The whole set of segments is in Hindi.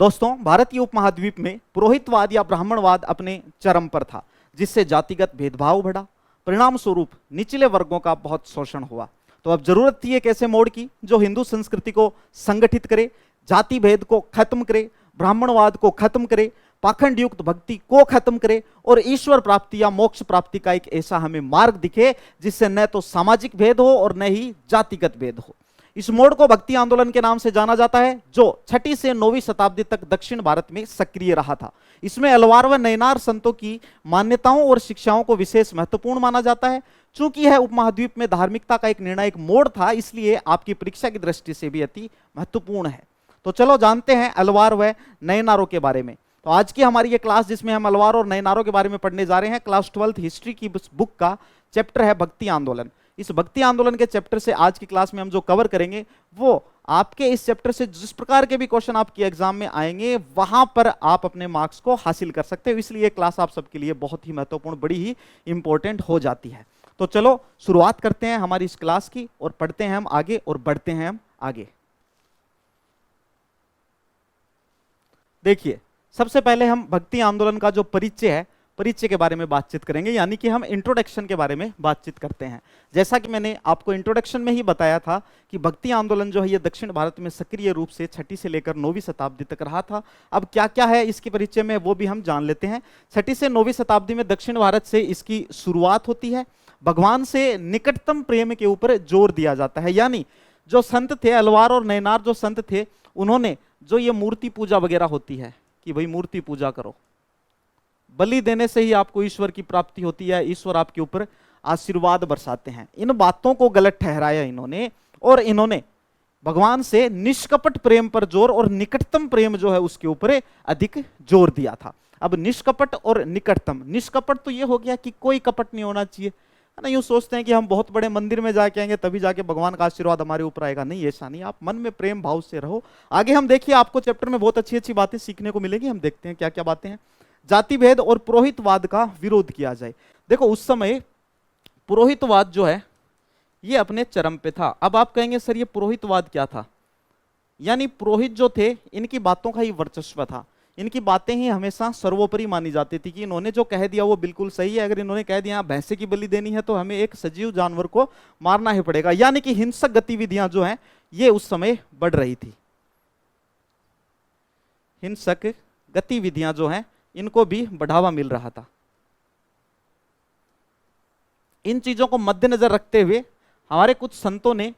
दोस्तों, भारतीय उपमहाद्वीप में पुरोहितवाद या ब्राह्मणवाद अपने चरम पर था, जिससे जातिगत भेदभाव बढ़ा। परिणाम स्वरूप निचले वर्गों का बहुत शोषण हुआ। तो अब जरूरत थी एक ऐसे मोड़ की जो हिंदू संस्कृति को संगठित करे, जाति भेद को खत्म करे, ब्राह्मणवाद को खत्म करे, पाखंड युक्त भक्ति को खत्म करे और ईश्वर प्राप्ति या मोक्ष प्राप्ति का एक ऐसा हमें मार्ग दिखे जिससे न तो सामाजिक भेद हो और न ही जातिगत भेद हो। इस मोड़ को भक्ति आंदोलन के नाम से जाना जाता है, जो 6ठी से 9वीं शताब्दी तक दक्षिण भारत में सक्रिय रहा था। इसमें अलवार व नयनार संतों की मान्यताओं और शिक्षाओं को विशेष महत्वपूर्ण माना जाता है। चूंकि यह उपमहाद्वीप में धार्मिकता का एक निर्णायक मोड़ था, इसलिए आपकी परीक्षा की दृष्टि से भी अति महत्वपूर्ण है। तो चलो जानते हैं अलवार व नयनारों के बारे में। तो आज की हमारी ये क्लास जिसमें हम अलवार और नयनारों के बारे में पढ़ने जा रहे हैं, क्लास 12th हिस्ट्री की बुक का चैप्टर है भक्ति आंदोलन। इस भक्ति आंदोलन के चैप्टर से आज की क्लास में हम जो कवर करेंगे वो आपके इस चैप्टर से जिस प्रकार के भी क्वेश्चन आपके एग्जाम में आएंगे वहां पर आप अपने मार्क्स को हासिल कर सकते हो। इसलिए क्लास आप सबके लिए बहुत ही महत्वपूर्ण, बड़ी ही इंपॉर्टेंट हो जाती है। तो चलो शुरुआत करते हैं हमारी इस क्लास की और पढ़ते हैं हम आगे और बढ़ते हैं हम आगे। देखिए, सबसे पहले हम भक्ति आंदोलन का जो परिचय है, परिचय के बारे में बातचीत करेंगे, यानी कि हम इंट्रोडक्शन के बारे में बातचीत करते हैं। जैसा कि मैंने आपको इंट्रोडक्शन में ही बताया था कि भक्ति आंदोलन जो है ये दक्षिण भारत में सक्रिय रूप से 6ठी से लेकर 9वीं शताब्दी तक रहा था। अब क्या क्या है इसके परिचय में वो भी हम जान लेते हैं। 6ठी से 9वीं शताब्दी में दक्षिण भारत से इसकी शुरुआत होती है। भगवान से निकटतम प्रेम के ऊपर जोर दिया जाता है, यानी जो संत थे, अलवार और नयनार जो संत थे, उन्होंने जो ये मूर्ति पूजा वगैरह होती है कि भाई मूर्ति पूजा करो, बलि देने से ही आपको ईश्वर की प्राप्ति होती है, ईश्वर आपके ऊपर आशीर्वाद बरसाते हैं, इन बातों को गलत ठहराया इन्होंने और इन्होंने भगवान से निष्कपट प्रेम पर जोर और निकटतम प्रेम जो है उसके ऊपर अधिक जोर दिया था। अब निष्कपट और निकटतम, निष्कपट तो ये हो गया कि कोई कपट नहीं होना चाहिए, है ना। यूं सोचते हैं कि हम बहुत बड़े मंदिर में जाके आएंगे तभी जाके भगवान का आशीर्वाद हमारे ऊपर आएगा, नहीं, ऐसा नहीं। आप मन में प्रेम भाव से रहो। आगे हम देखिए, आपको चैप्टर में बहुत अच्छी अच्छी बातें सीखने को मिलेगी। हम देखते हैं क्या क्या बातें हैं। जाति भेद और पुरोहितवाद का विरोध किया जाए। देखो, उस समय पुरोहितवाद जो है ये अपने चरम पे था। अब आप कहेंगे सर ये पुरोहितवाद क्या था? यानी पुरोहित जो थे इनकी बातों का ही वर्चस्व था, इनकी बातें ही हमेशा सर्वोपरि मानी जाती थी कि इन्होंने जो कह दिया वो बिल्कुल सही है। अगर इन्होंने कह दिया भैंसे की बलि देनी है तो हमें एक सजीव जानवर को मारना ही पड़ेगा। यानी कि हिंसक गतिविधियां जो हैं ये उस समय बढ़ रही थी। हिंसक गतिविधियां जो हैं इनको भी बढ़ावा मिल रहा था। इन चीजों को मद्देनजर रखते हुए हमारे कुछ संतों ने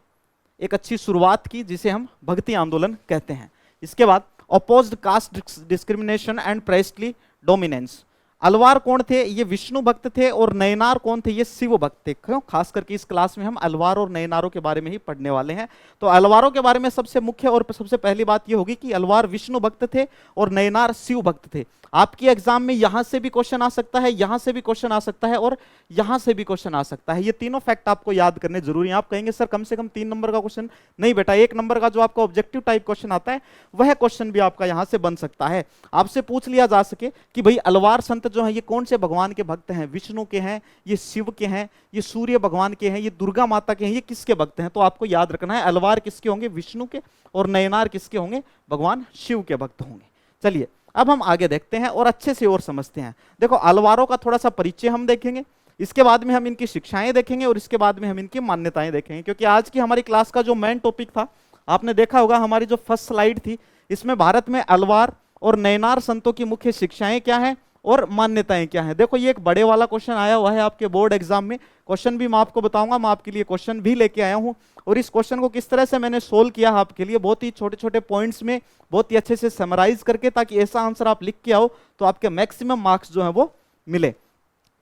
एक अच्छी शुरुआत की जिसे हम भक्ति आंदोलन कहते हैं। इसके बाद opposed caste discrimination and priestly dominance. Alvar कौन थे? ये विष्णु भक्त थे। और नयनार कौन थे? ये शिव भक्त थे। क्यों? खास करके इस क्लास में हम अलवार और नयनारों के बारे में ही पढ़ने वाले हैं। तो अलवारों के बारे में सबसे मुख्य और सबसे पहली बात ये होगी कि अलवार विष्णु भक्त थे और नयनार शिव भक्त थे। आपकी एग्जाम में यहां से भी क्वेश्चन आ सकता है, यहां से भी क्वेश्चन आ सकता है और यहां से भी क्वेश्चन आ सकता है। ये तीनों फैक्ट आपको याद करने जरूरी है। आप कहेंगे सर कम से कम 3 नंबर का क्वेश्चन, नहीं बेटा, 1 नंबर का जो आपका ऑब्जेक्टिव टाइप क्वेश्चन आता है वह क्वेश्चन भी आपका यहां से बन सकता है। आपसे पूछ लिया जा सके कि भाई अलवार संत जो है ये कौन से भगवान के भक्त हैं? विष्णु के हैं, ये शिव के हैं, ये सूर्य भगवान के हैं, ये दुर्गा माता के हैं, ये किसके भक्त हैं? तो आपको याद रखना है अलवार किसके होंगे? विष्णु के। और नयनार किसके होंगे? भगवान शिव के भक्त होंगे। चलिए अब हम आगे देखते हैं और अच्छे से और समझते हैं। देखो, अलवारों का थोड़ा सा परिचय हम देखेंगे, इसके बाद में हम इनकी शिक्षाएं देखेंगे और इसके बाद में हम इनकी मान्यताएं देखेंगे। क्योंकि आज की हमारी क्लास का जो मेन टॉपिक था, आपने देखा होगा हमारी जो फर्स्ट स्लाइड थी, इसमें भारत में अलवार और नयनार संतों की मुख्य शिक्षाएं क्या हैं और मान्यताएं क्या हैं। देखो, ये एक बड़े वाला क्वेश्चन आया हुआ है आपके बोर्ड एग्जाम में। क्वेश्चन भी मैं आपको बताऊंगा, मैं आपके लिए क्वेश्चन भी लेके आया हूं और इस क्वेश्चन को किस तरह से मैंने सोल्व किया आपके लिए, बहुत ही छोटे छोटे पॉइंट्स में बहुत ही अच्छे से समराइज करके, ताकि ऐसा आंसर आप लिख के आओ तो आपके मैक्सिमम मार्क्स जो है वो मिले।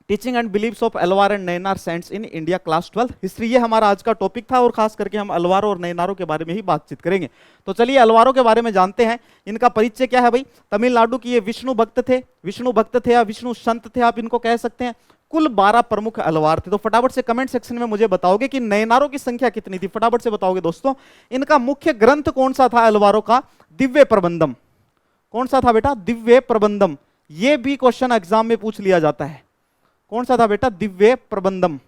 Teaching and beliefs of Alvar and Nayanar saints in India class 12 history, ये हमारा आज का टॉपिक था और खास करके हम अलवारों और नयनारों के बारे में ही बातचीत करेंगे। तो चलिए अलवारों के बारे में जानते हैं। इनका परिचय क्या है भाई? तमिलनाडु की ये विष्णु भक्त थे, विष्णु भक्त थे या विष्णु संत थे, आप इनको कह सकते हैं। कुल 12 प्रमुख अलवार थे। तो फटाफट से कमेंट सेक्शन में मुझे बताओगे कि नयनारों की संख्या कितनी थी, फटाफट से बताओगे दोस्तों। इनका मुख्य ग्रंथ कौन सा था अलवारों का? दिव्य प्रबंधम। कौन सा था बेटा? दिव्य प्रबंधम। ये भी क्वेश्चन एग्जाम में पूछ लिया जाता है। कौन सा था बेटा? दिव्य प्रबंधम।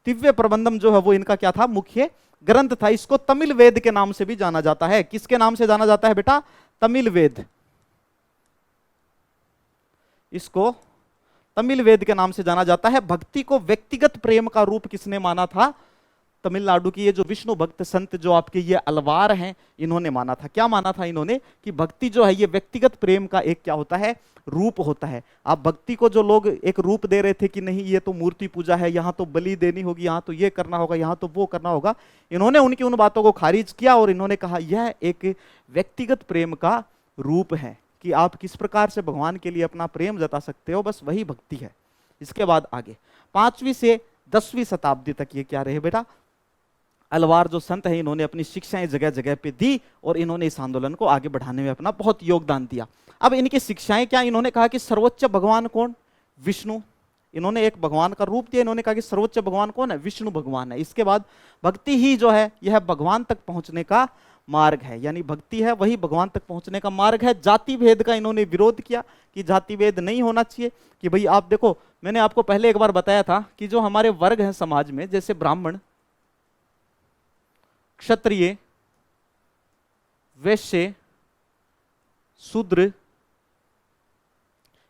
दिव्य प्रबंधम जो है वो इनका क्या था? मुख्य ग्रंथ था। इसको तमिल वेद के नाम से भी जाना जाता है। किसके नाम से जाना जाता है बेटा? तमिल वेद। इसको तमिल वेद के नाम से जाना जाता है। भक्ति को व्यक्तिगत प्रेम का रूप किसने माना था? तमिलनाडु की ये जो विष्णु भक्त संत जो आपके ये अलवार हैं, इन्होंने माना था। क्या माना था इन्होंने? कि भक्ति जो है ये व्यक्तिगत प्रेम का एक क्या होता है? रूप होता है। आप भक्ति को जो लोग एक रूप दे रहे थे कि नहीं ये तो मूर्ति पूजा है, यहाँ तो बलि देनी होगी, यहाँ तो ये करना होगा, यहाँ तो वो करना होगा, इन्होंने उनकी उन बातों को खारिज किया और इन्होंने कहा यह एक व्यक्तिगत प्रेम का रूप है कि आप किस प्रकार से भगवान के लिए अपना प्रेम जता सकते हो, बस वही भक्ति है। इसके बाद आगे 5वीं से 10वीं शताब्दी तक ये क्या रहे बेटा? अलवार जो संत हैं इन्होंने अपनी शिक्षाएं जगह जगह पे दी और इन्होंने इस आंदोलन को आगे बढ़ाने में अपना बहुत योगदान दिया। अब इनकी शिक्षाएं क्या? इन्होंने कहा कि सर्वोच्च भगवान कौन? विष्णु। इन्होंने एक भगवान का रूप दिया, इन्होंने कहा कि सर्वोच्च भगवान कौन है? विष्णु भगवान है। इसके बाद भक्ति ही जो है यह भगवान तक पहुंचने का मार्ग है, यानी भक्ति है वही भगवान तक पहुंचने का मार्ग है। जाति भेद का इन्होंने विरोध किया कि जाति भेद नहीं होना चाहिए, कि भाई आप देखो, मैंने आपको पहले एक बार बताया था कि जो हमारे वर्ग हैं समाज में, जैसे ब्राह्मण, क्षत्रिय, वैश्य, शूद्र,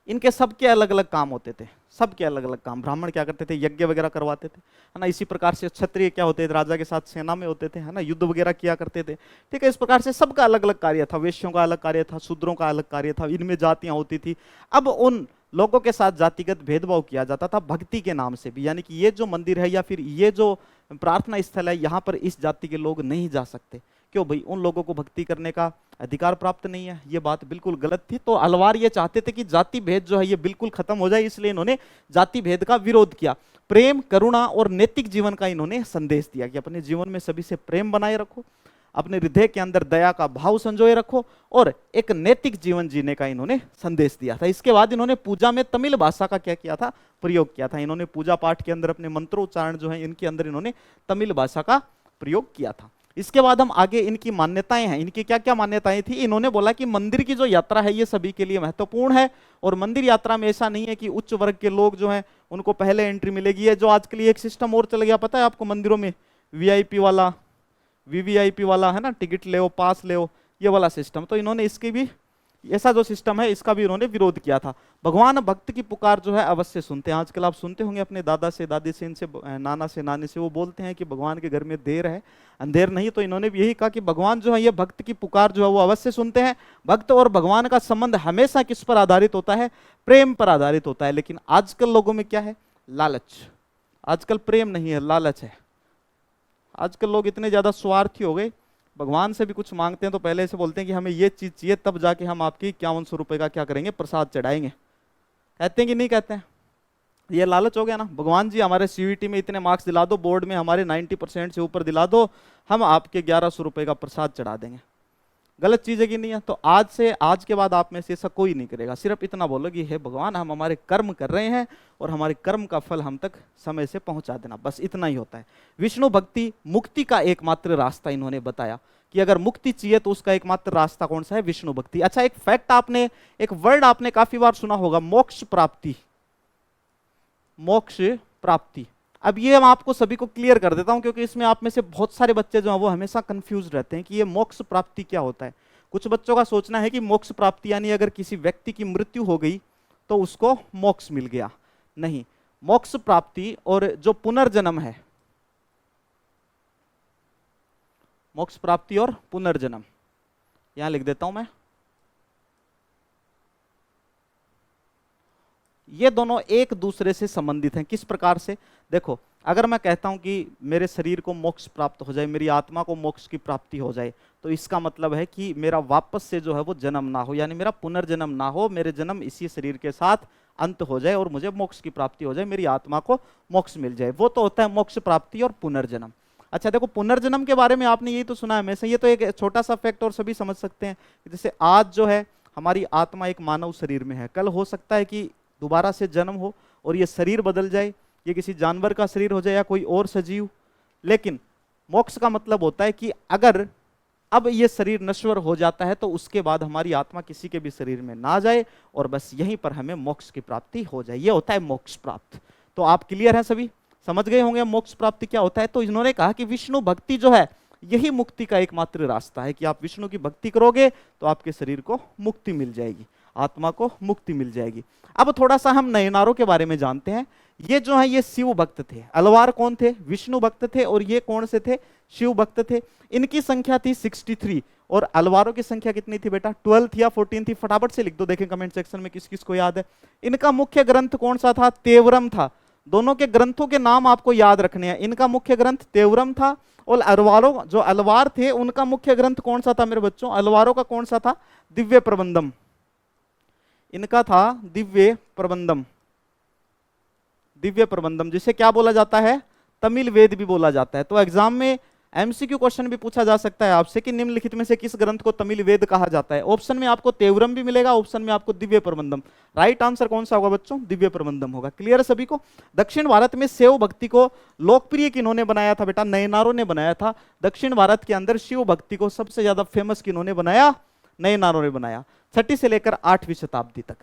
इनके सबके अलग अलग काम होते थे, सबके अलग अलग काम। ब्राह्मण क्या करते थे? यज्ञ वगैरह करवाते थे, है ना। इसी प्रकार से क्षत्रिय क्या होते थे? राजा के साथ सेना में होते थे, है ना, युद्ध वगैरह किया करते थे। ठीक है, इस प्रकार से सबका अलग अलग कार्य था। वैश्यों का अलग कार्य था, शूद्रों का अलग कार्य था, इनमें जातियां होती थी। अब उन लोगों के साथ जातिगत भेदभाव किया जाता था भक्ति के नाम से भी, यानी कि ये जो मंदिर है या फिर ये जो प्रार्थना स्थल है, यहाँ पर इस जाति के लोग नहीं जा सकते। क्यों भाई? उन लोगों को भक्ति करने का अधिकार प्राप्त नहीं है। ये बात बिल्कुल गलत थी। तो अलवार ये चाहते थे कि जाति भेद जो है ये बिल्कुल खत्म हो जाए, इसलिए इन्होंने जाति भेद का विरोध किया। प्रेम, करुणा और नैतिक जीवन का इन्होंने संदेश दिया कि अपने जीवन में सभी से प्रेम बनाए रखो, अपने हृदय के अंदर दया का भाव संजोए रखो और एक नैतिक जीवन जीने का इन्होंने संदेश दिया था। इसके बाद इन्होंने पूजा में तमिल भाषा का क्या किया था? प्रयोग किया था। इन्होंने पूजा पाठ के अंदर अपने मंत्रोच्चारण जो है इनके अंदर इन्होंने तमिल भाषा का प्रयोग किया था। इसके बाद हम आगे इनकी मान्यताएं हैं। इनकी क्या क्या मान्यताएं थी? इन्होंने बोला कि मंदिर की जो यात्रा है ये सभी के लिए महत्वपूर्ण है और मंदिर यात्रा में ऐसा नहीं है कि उच्च वर्ग के लोग जो हैं उनको पहले एंट्री मिलेगी। है जो आजकल एक सिस्टम और चल गया, पता है आपको, मंदिरों में वीआईपी वाला, वीवीआईपी वाला, है ना, टिकट ले, पास ले, ये वाला सिस्टम। तो इन्होंने इसकी भी, ऐसा जो सिस्टम है इसका भी उन्होंने विरोध किया था। भगवान भक्त की पुकार जो है अवश्य सुनते हैं। आजकल आप सुनते होंगे अपने दादा से, दादी से, इनसे, नाना से, नानी से, वो बोलते हैं कि भगवान के घर में देर है अंधेर नहीं। तो इन्होंने भी यही कहा कि भगवान जो है ये भक्त की पुकार जो है वो अवश्य सुनते हैं। भक्त और भगवान का संबंध हमेशा किस पर आधारित होता है? प्रेम पर आधारित होता है। लेकिन आजकल लोगों में क्या है? लालच। आजकल प्रेम नहीं है, लालच है। आजकल लोग इतने ज्यादा स्वार्थी हो गए, भगवान से भी कुछ मांगते हैं तो पहले से बोलते हैं कि हमें ये चीज चाहिए, तब जाके हम आपकी 5100 रुपए का क्या करेंगे? प्रसाद चढ़ाएंगे। कहते हैं कि नहीं कहते हैं? ये लालच हो गया ना। भगवान जी हमारे सीयूईटी में इतने मार्क्स दिला दो, बोर्ड में हमारे 90% से ऊपर दिला दो, हम आपके 1100 रुपए का प्रसाद चढ़ा देंगे। गलत चीज है कि नहीं है? तो आज के बाद आप में से ऐसा कोई नहीं करेगा। सिर्फ इतना बोलो कि हे भगवान, हम हमारे कर्म कर रहे हैं और हमारे कर्म का फल हम तक समय से पहुंचा देना, बस इतना ही होता है। विष्णु भक्ति मुक्ति का एकमात्र रास्ता इन्होंने बताया कि अगर मुक्ति चाहिए तो उसका एकमात्र रास्ता कौन सा है? विष्णु भक्ति। अच्छा, एक फैक्ट आपने, एक वर्ड आपने काफी बार सुना होगा, मोक्ष प्राप्ति। मोक्ष प्राप्ति। अब ये मैं आपको सभी को क्लियर कर देता हूं क्योंकि इसमें आप में से बहुत सारे बच्चे जो हैं वो हमेशा कंफ्यूज रहते हैं कि ये मोक्ष प्राप्ति क्या होता है। कुछ बच्चों का सोचना है कि मोक्ष प्राप्ति यानी अगर किसी व्यक्ति की मृत्यु हो गई तो उसको मोक्ष मिल गया। नहीं, मोक्ष प्राप्ति और जो पुनर्जन्म है, मोक्ष प्राप्ति और पुनर्जन्म, यहां लिख देता हूं मैं, ये दोनों एक दूसरे से संबंधित हैं। किस प्रकार से? देखो, अगर मैं कहता हूं कि मेरे शरीर को मोक्ष प्राप्त हो जाए, मेरी आत्मा को मोक्ष की प्राप्ति हो जाए, तो इसका मतलब है कि मेरा वापस से जो है वो जन्म ना हो, यानी मेरा पुनर्जन्म ना हो, मेरे जन्म इसी शरीर के साथ अंत हो जाए और मुझे मोक्ष की प्राप्ति हो जाए, मेरी आत्मा को मोक्ष मिल जाए। वो तो होता है मोक्ष प्राप्ति और पुनर्जन्म। अच्छा देखो, पुनर्जन्म के बारे में आपने यही तो सुना है हमेशा। ये तो एक छोटा सा फैक्ट और सभी समझ सकते हैं। जैसे आज जो है हमारी आत्मा एक मानव शरीर में है, कल हो सकता है कि दोबारा से जन्म हो और ये शरीर बदल जाए, ये किसी जानवर का शरीर हो जाए या कोई और सजीव। लेकिन मोक्ष का मतलब होता है कि अगर अब ये शरीर नश्वर हो जाता है तो उसके बाद हमारी आत्मा किसी के भी शरीर में ना जाए और बस यहीं पर हमें मोक्ष की प्राप्ति हो जाए। ये होता है मोक्ष प्राप्त। तो आप क्लियर हैं, सभी समझ गए होंगे मोक्ष प्राप्ति क्या होता है। तो इन्होंने कहा कि विष्णु भक्ति जो है यही मुक्ति का एकमात्र रास्ता है कि आप विष्णु की भक्ति करोगे तो आपके शरीर को मुक्ति मिल जाएगी। आत्मा को मुक्ति मिल जाएगी। अब थोड़ा सा हम नयनारों के बारे में जानते हैं। ये जो है ये शिव भक्त थे। अलवार कौन थे? विष्णु भक्त थे। और ये कौन से थे? शिव भक्त थे। इनकी संख्या थी 63 और अलवारों की संख्या कितनी थी बेटा? 12 थी या 14 थी? फटाफट से लिख दो, देखें कमेंट सेक्शन में किस किस को याद है। इनका मुख्य ग्रंथ कौन सा था? तेवरम था। दोनों के ग्रंथों के नाम आपको याद रखने हैं। इनका मुख्य ग्रंथ तेवरम था और अलवारों जो अलवार थे उनका मुख्य ग्रंथ कौन सा था मेरे बच्चों? अलवारों का कौन सा था? दिव्य प्रबंधम। इनका था दिव्य प्रबंधम। दिव्य प्रबंधम जिसे क्या बोला जाता है? तमिल वेद भी बोला जाता है। तो एग्जाम में एमसीक्यू क्वेश्चन भी पूछा जा सकता है आपसे कि निम्नलिखित में से किस ग्रंथ को तमिल वेद कहा जाता है। ऑप्शन में आपको तेवरम भी मिलेगा, ऑप्शन में आपको दिव्य प्रबंधम। राइट आंसर कौन सा होगा बच्चों? दिव्य प्रबंधम होगा। क्लियर है सभी को? दक्षिण भारत में शैव भक्ति को लोकप्रिय किन्होंने बनाया था बेटा? नयनारों ने बनाया था। दक्षिण भारत के अंदर शिव भक्ति को सबसे ज्यादा फेमस किन्होंने बनाया? नयनारों ने बनाया। 6वीं से लेकर 8वीं शताब्दी तक।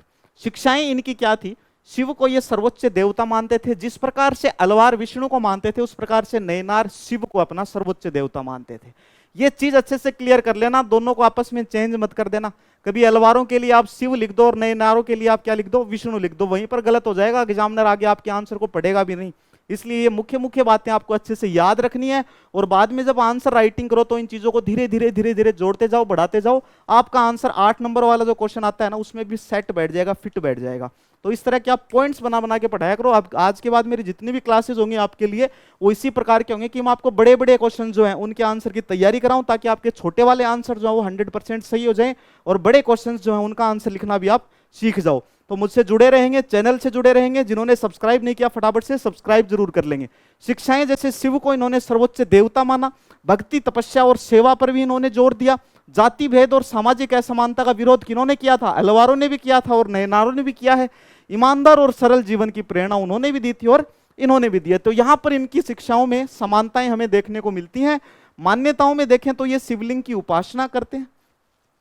शिक्षाएं इनकी क्या थी? शिव को ये सर्वोच्च देवता मानते थे। जिस प्रकार से अलवार विष्णु को मानते थे उस प्रकार से नयनार शिव को अपना सर्वोच्च देवता मानते थे। ये चीज अच्छे से क्लियर कर लेना, दोनों को आपस में चेंज मत कर देना। कभी अलवारों के लिए आप शिव लिख दो और नयनारों के लिए आप क्या लिख दो? विष्णु लिख दो। वहीं पर गलत हो जाएगा, एग्जामिनर आगे आपके आंसर को पढ़ेगा भी नहीं। इसलिए ये मुख्य मुख्य बातें आपको अच्छे से याद रखनी है और बाद में जब आंसर राइटिंग करो तो इन चीजों को धीरे धीरे धीरे धीरे जोड़ते जाओ, बढ़ाते जाओ। आपका आंसर 8 नंबर वाला जो क्वेश्चन आता है ना उसमें भी सेट बैठ जाएगा, फिट बैठ जाएगा। तो इस तरह के आप पॉइंट्स बना बना के पढ़ाया करो। अब आज के बाद मेरी जितनी भी क्लासेस होंगी आपके लिए वो इसी प्रकार के होंगे कि मैं आपको बड़े बड़े क्वेश्चन जो हैं उनके आंसर की तैयारी कराऊं ताकि आपके छोटे वाले आंसर जो है वो 100% सही हो जाएं और बड़े क्वेश्चन जो है उनका आंसर लिखना भी आप सीख जाओ। तो मुझसे जुड़े रहेंगे, चैनल से जुड़े रहेंगे। जिन्होंने सब्सक्राइब नहीं किया फटाफट से सब्सक्राइब जरूर कर लेंगे। शिक्षाएं जैसे शिव को इन्होंने सर्वोच्च देवता माना, भक्ति तपस्या और सेवा पर भी इन्होंने जोर दिया। जाति भेद और सामाजिक असमानता का विरोध किन्होंने किया था? अलवारों ने भी किया था और नयनारों ने भी किया है। ईमानदार और सरल जीवन की प्रेरणा उन्होंने भी दी थी और इन्होंने भी दिया। तो यहां पर इनकी शिक्षाओं में समानताएं हमें देखने को मिलती हैं। मान्यताओं में देखें तो ये शिवलिंग की उपासना करते हैं।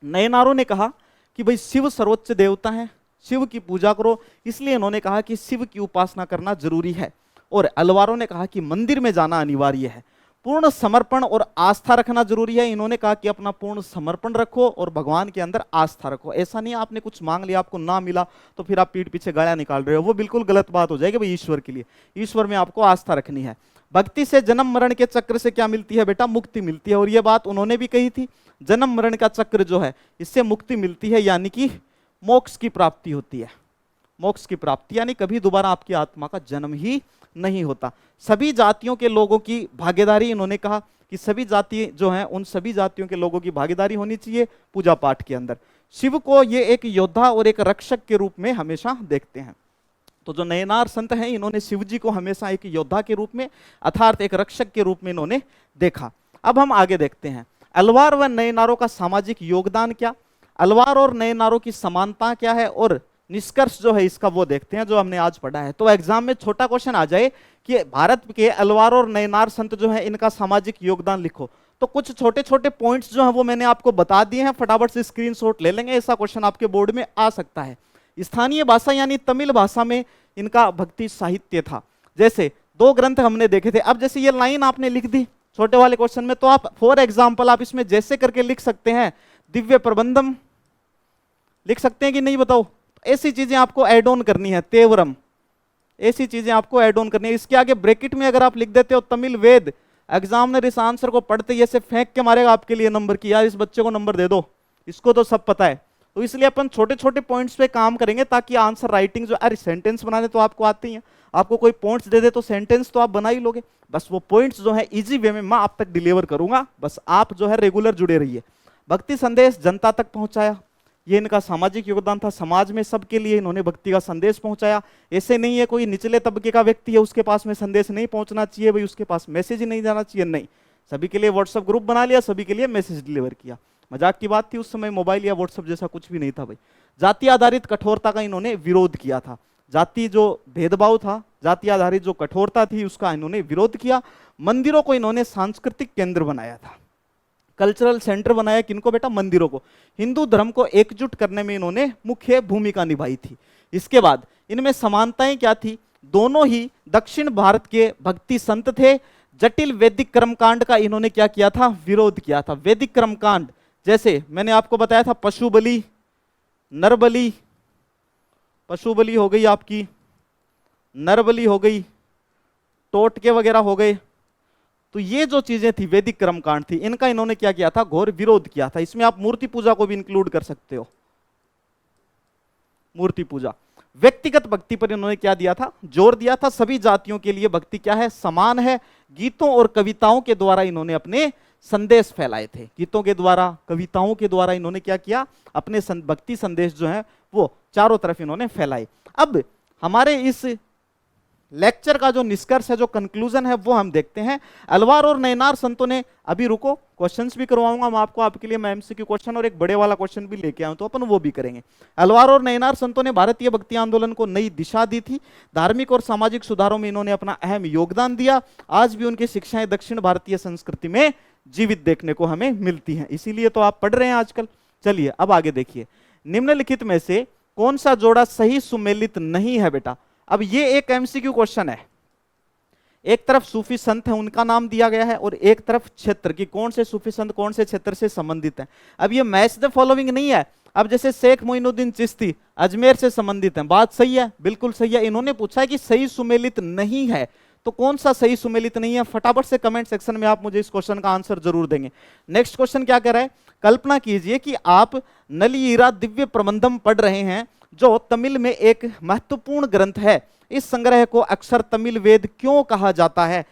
नयनारों ने कहा कि भाई शिव सर्वोच्च देवता है, शिव की पूजा करो, इसलिए इन्होंने कहा कि शिव की उपासना करना जरूरी है। और अलवारों ने कहा कि मंदिर में जाना अनिवार्य है। पूर्ण समर्पण और आस्था रखना जरूरी है। इन्होंने कहा कि अपना पूर्ण समर्पण रखो और भगवान के अंदर आस्था रखो। ऐसा नहीं आपने कुछ मांग लिया आपको ना मिला तो फिर आप पीठ पीछे गालियां निकाल रहे हो, वो बिल्कुल गलत बात हो जाएगी। भाई ईश्वर के लिए, ईश्वर में आपको आस्था रखनी है। भक्ति से जन्म मरण के चक्र से क्या मिलती है बेटा? मुक्ति मिलती है। और ये बात उन्होंने भी कही थी, जन्म मरण का चक्र जो है इससे मुक्ति मिलती है, यानी कि मोक्ष की प्राप्ति होती है। मोक्ष की प्राप्ति यानी कभी दोबारा आपकी आत्मा का जन्म ही नहीं होता। सभी जातियों के लोगों की भागीदारी, इन्होंने कहा कि सभी जाति जो हैं उन सभी जातियों के लोगों की भागीदारी होनी चाहिए पूजा पाठ के अंदर। शिव को ये एक योद्धा और एक रक्षक के रूप में हमेशा देखते हैं। तो जो नयनार संत हैं इन्होंने शिव जी को हमेशा एक योद्धा के रूप में अर्थात एक रक्षक के रूप में इन्होंने देखा। अब हम आगे देखते हैं अलवार व नयनारों का सामाजिक योगदान क्या, अलवार और नयनारों की समानता क्या है और निष्कर्ष जो है इसका वो देखते हैं जो हमने आज पढ़ा है। तो एग्जाम में छोटा क्वेश्चन आ जाए कि भारत के अलवार और नयनार संत जो है इनका सामाजिक योगदान लिखो, तो कुछ छोटे छोटे पॉइंट्स जो है वो मैंने आपको बता दिए हैं, फटाफट से स्क्रीनशॉट ले लेंगे। ऐसा क्वेश्चन आपके बोर्ड में आ सकता है। स्थानीय भाषा यानी तमिल भाषा में इनका भक्ति साहित्य था। जैसे 2 ग्रंथ हमने देखे थे। अब जैसे ये लाइन आपने लिख दी छोटे वाले क्वेश्चन में, तो आप फॉर एग्जाम्पल आप इसमें जैसे करके लिख सकते हैं दिव्य प्रबंधम लिख सकते हैं कि नहीं बताओ? ऐसी चीजें आपको ऐड ऑन करनी है। तेवरम, ऐसी चीजें आपको ऐड ऑन करनी है। इसके आगे ब्रैकेट में अगर आप लिख देते हो तमिल वेद, एग्जामिनर इस आंसर को पढ़ते ही ऐसे फेंक के मारेगा आपके लिए नंबर की, यार इस बच्चे को नंबर दे दो, इसको तो सब पता है। तो इसलिए अपन छोटे छोटे पॉइंट्स पे काम करेंगे ताकि आंसर राइटिंग जो, अरे सेंटेंस बनाने तो आपको आते ही हैं, आपको कोई पॉइंट्स दे दे तो सेंटेंस तो आप बना ही लोगे। बस वो पॉइंट्स जो है इजी वे में मैं आप तक डिलीवर करूंगा, बस आप जो है रेगुलर जुड़े रहिए। भक्ति संदेश जनता तक पहुंचाया, ये इनका सामाजिक योगदान था। समाज में सबके लिए इन्होंने भक्ति का संदेश पहुंचाया। ऐसे नहीं है कोई निचले तबके का व्यक्ति है उसके पास में संदेश नहीं पहुंचना चाहिए, भाई उसके पास मैसेज ही नहीं जाना चाहिए, नहीं, सभी के लिए व्हाट्सएप ग्रुप बना लिया, सभी के लिए मैसेज डिलीवर किया। मजाक की बात थी, उस समय मोबाइल या व्हाट्सएप जैसा कुछ भी नहीं था भाई। जाति आधारित कठोरता का इन्होंने विरोध किया था। जाति जो भेदभाव था, जाति आधारित जो कठोरता थी उसका इन्होंने विरोध किया। मंदिरों को इन्होंने सांस्कृतिक केंद्र बनाया था, कल्चरल सेंटर बनाया। किनको बेटा? मंदिरों को। हिंदू धर्म को एकजुट करने में इन्होंने मुख्य भूमिका निभाई थी। इसके बाद इनमें समानताएं क्या थी? दोनों ही दक्षिण भारत के भक्ति संत थे। जटिल वैदिक कर्मकांड का इन्होंने क्या किया था? विरोध किया था। वैदिक कर्मकांड जैसे मैंने आपको बताया था पशु बलि, नर बलि, पशु बलि हो गई आपकी, नर बलि हो गई, टोटके वगैरह हो गए। तो ये जो चीजें थी वैदिक कर्मकांड थी, इनका इन्होंने क्या किया था, घोर विरोध किया था। इसमें आप मूर्ति पूजा को भी इंक्लूड कर सकते हो। मूर्ति पूजा, व्यक्तिगत भक्ति पर इन्होंने क्या दिया था, जोर दिया था। सभी जातियों के लिए भक्ति क्या है, समान है। गीतों और कविताओं के द्वारा इन्होंने अपने संदेश फैलाए थे। गीतों के द्वारा, कविताओं के द्वारा इन्होंने क्या किया, अपने भक्ति संदेश जो है वो चारों तरफ इन्होंने फैलाए। अब हमारे इस लेक्चर का जो निष्कर्ष है, जो कंक्लूजन है, वो हम देखते हैं। अलवार और नैनार संतों ने, अभी रुको, क्वेश्चंस भी करवाऊंगा मैं आपको, आपके लिए मैं एमसीक्यू क्वेश्चन और एक बड़े वाला क्वेश्चन भी लेके आऊं, तो अपन वो भी करेंगे। अलवार और नैनार संतों ने भारतीय भक्ति आंदोलन को नई दिशा दी थी। धार्मिक और सामाजिक सुधारों में इन्होंने अपना अहम योगदान दिया। आज भी उनकी शिक्षाएं दक्षिण भारतीय संस्कृति में जीवित देखने को हमें मिलती हैं, इसीलिए तो आप पढ़ रहे हैं आजकल। चलिए अब आगे देखिए, निम्नलिखित में से कौन सा जोड़ा सही सुमेलित नहीं है बेटा। अब ये एक एमसीक्यू क्वेश्चन है। एक तरफ सूफी संत है, उनका नाम दिया गया है, और एक तरफ क्षेत्र की, कौन से सूफी संत कौन से क्षेत्र से संबंधित है। अब ये मैच द फॉलोइंग नहीं है। अब जैसे शेख मोइनुद्दीन चिश्ती अजमेर से संबंधित है, बात सही है, बिल्कुल सही है। इन्होंने पूछा है कि सही सुमेलित नहीं है, तो कौन सा सही सुमेलित नहीं है, फटाफट से कमेंट सेक्शन में आप मुझे इस क्वेश्चन का आंसर जरूर देंगे। नेक्स्ट क्वेश्चन क्या कह रहा है, कल्पना कीजिए कि आप नलियीरा दिव्य प्रबंधम पढ़ रहे हैं, जो तमिल में एक महत्वपूर्ण ग्रंथ है। इस संग्रह को अक्सर तमिल वेद क्यों कहा जाता है।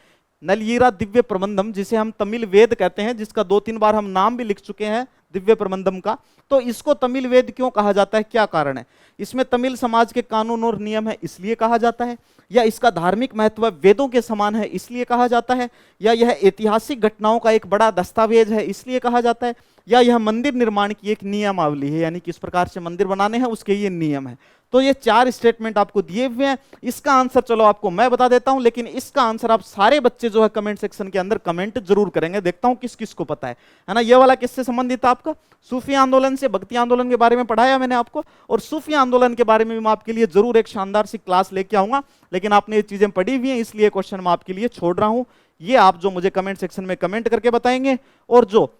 नलियीरा दिव्य प्रबंधम, जिसे हम तमिल वेद कहते हैं, जिसका 2-3 बार हम नाम भी लिख चुके हैं दिव्य प्रबंधम का, तो इसको तमिल वेद क्यों कहा जाता है, क्या कारण है। इसमें तमिल समाज के कानून और नियम है इसलिए कहा जाता है, या इसका धार्मिक महत्व वेदों के समान है इसलिए कहा जाता है, या यह ऐतिहासिक घटनाओं का एक बड़ा दस्तावेज है इसलिए कहा जाता है, या यह मंदिर निर्माण की एक नियमावली है, यानी किस प्रकार से मंदिर बनाने हैं उसके ये नियम है। तो ये 4 स्टेटमेंट आपको दिए हुए हैं। इसका आंसर चलो आपको मैं बता देता हूं, लेकिन इसका आंसर आप सारे बच्चे जो है कमेंट सेक्शन के अंदर कमेंट जरूर करेंगे, देखता हूं किस किस को पता है ना। ये वाला किससे संबंधित था आपका, सूफी आंदोलन से। भक्ति आंदोलन के बारे में पढ़ाया मैंने आपको, और सूफी आंदोलन के बारे में भी मैं आपके लिए जरूर एक शानदार सी क्लास लेके आऊंगा, लेकिन आपने ये चीजें पढ़ी हुई हैं इसलिए क्वेश्चन मैं आपके लिए छोड़ रहा हूं। ये आप जो मुझे कमेंट सेक्शन में कमेंट करके बताएंगे। और जो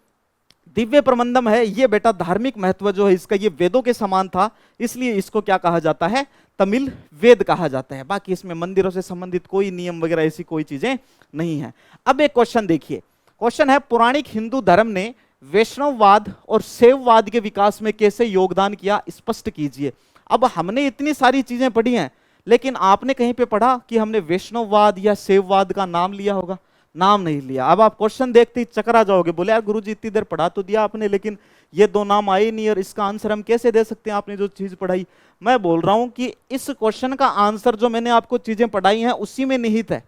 दिव्य प्रबंधम है, ये बेटा धार्मिक महत्व जो है इसका, ये वेदों के समान था, इसलिए इसको क्या कहा जाता है, तमिल वेद कहा जाता है। बाकी इसमें मंदिरों से संबंधित कोई नियम वगैरह ऐसी कोई चीजें नहीं है। अब एक क्वेश्चन देखिए, क्वेश्चन है, पौराणिक हिंदू धर्म ने वैष्णववाद और शैववाद के विकास में कैसे योगदान किया, स्पष्ट कीजिए। अब हमने इतनी सारी चीजें पढ़ी हैं, लेकिन आपने कहीं पे पढ़ा कि हमने वैष्णववाद या शैववाद का नाम लिया होगा, नाम नहीं लिया। अब आप क्वेश्चन देखते ही चकरा जाओगे, बोले यार गुरुजी इतनी देर पढ़ा तो दिया आपने, लेकिन ये 2 नाम आए नहीं, और इसका आंसर हम कैसे दे सकते हैं, आपने जो चीज पढ़ाई। मैं बोल रहा हूं कि इस क्वेश्चन का आंसर जो मैंने आपको चीजें पढ़ाई हैं उसी में निहित है।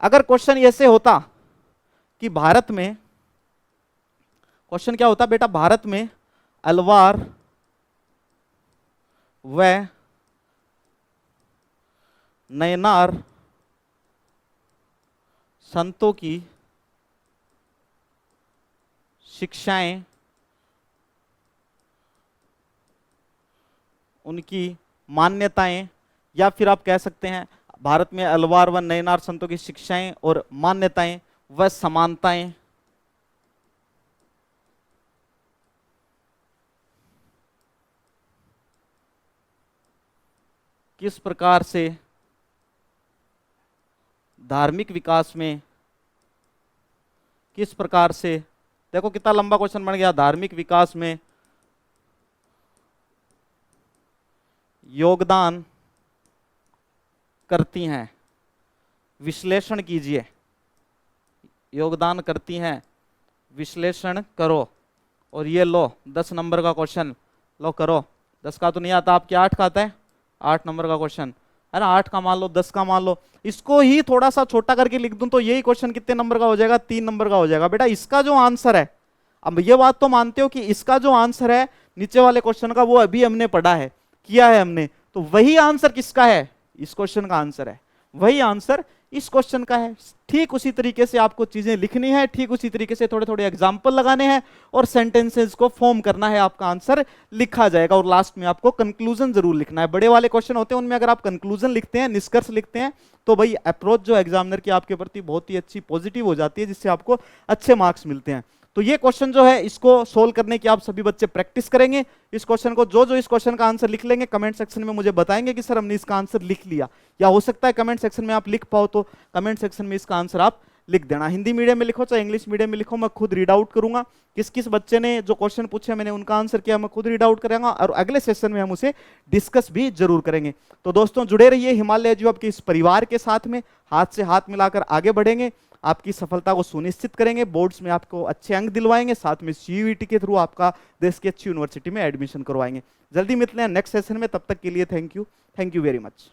अगर क्वेश्चन ऐसे होता कि भारत में, क्वेश्चन क्या होता बेटा, भारत में अलवार व नयनार संतों की शिक्षाएं, उनकी मान्यताएं, या फिर आप कह सकते हैं भारत में अलवार व नयनार संतों की शिक्षाएं और मान्यताएं व समानताएं किस प्रकार से धार्मिक विकास में, किस प्रकार से, देखो कितना लंबा क्वेश्चन बन गया, धार्मिक विकास में योगदान करती हैं, विश्लेषण कीजिए। योगदान करती हैं, विश्लेषण करो। और ये लो 10 नंबर का क्वेश्चन, लो करो। 10 का तो नहीं आता, आपके 8 का आता है, 8 नंबर का क्वेश्चन है ना। 8 का मान लो, 10 का मान लो, इसको ही थोड़ा सा छोटा करके लिख दूं तो यही क्वेश्चन कितने नंबर का हो जाएगा, 3 नंबर का हो जाएगा। बेटा इसका जो आंसर है, अब ये बात तो मानते हो कि इसका जो आंसर है नीचे वाले क्वेश्चन का, वो अभी हमने पढ़ा है, किया है हमने, तो वही आंसर किसका है, इस क्वेश्चन का आंसर है, वही आंसर इस क्वेश्चन का है। ठीक उसी तरीके से आपको चीजें लिखनी है, ठीक उसी तरीके से थोड़े थोड़े एग्जाम्पल लगाने हैं और सेंटेंसेस को फॉर्म करना है, आपका आंसर लिखा जाएगा। और लास्ट में आपको कंक्लूजन जरूर लिखना है। बड़े वाले क्वेश्चन होते हैं उनमें अगर आप कंक्लूजन लिखते हैं, निष्कर्ष लिखते हैं, तो भाई अप्रोच जो एग्जामिनर की आपके प्रति बहुत ही अच्छी पॉजिटिव हो जाती है, जिससे आपको अच्छे मार्क्स मिलते हैं। तो ये क्वेश्चन जो है इसको सोल्व करने की आप सभी बच्चे प्रैक्टिस करेंगे। इस क्वेश्चन को जो इस क्वेश्चन का आंसर लिख लेंगे कमेंट सेक्शन में मुझे बताएंगे कि सर हमने इसका आंसर लिख लिया, या हो सकता है कमेंट सेक्शन में आप लिख पाओ तो कमेंट सेक्शन में इसका आंसर आप लिख देना। हिंदी मीडियम में लिखो चाहे इंग्लिश मीडियम में लिखो, मैं खुद रीड आउट करूंगा। किस किस बच्चे ने जो क्वेश्चन पूछे मैंने उनका आंसर किया मैं खुद रीड आउट करूंगा, और अगले सेशन में हम उसे डिस्कस भी जरूर करेंगे। तो दोस्तों जुड़े रहिए हिमालय एजुहब के इस परिवार के साथ में, हाथ से हाथ मिलाकर आगे बढ़ेंगे, आपकी सफलता को सुनिश्चित करेंगे, बोर्ड्स में आपको अच्छे अंक दिलवाएंगे, साथ में CUET के थ्रू आपका देश की अच्छी यूनिवर्सिटी में एडमिशन करवाएंगे। जल्दी मिलते हैं नेक्स्ट सेशन में, तब तक के लिए थैंक यू वेरी मच।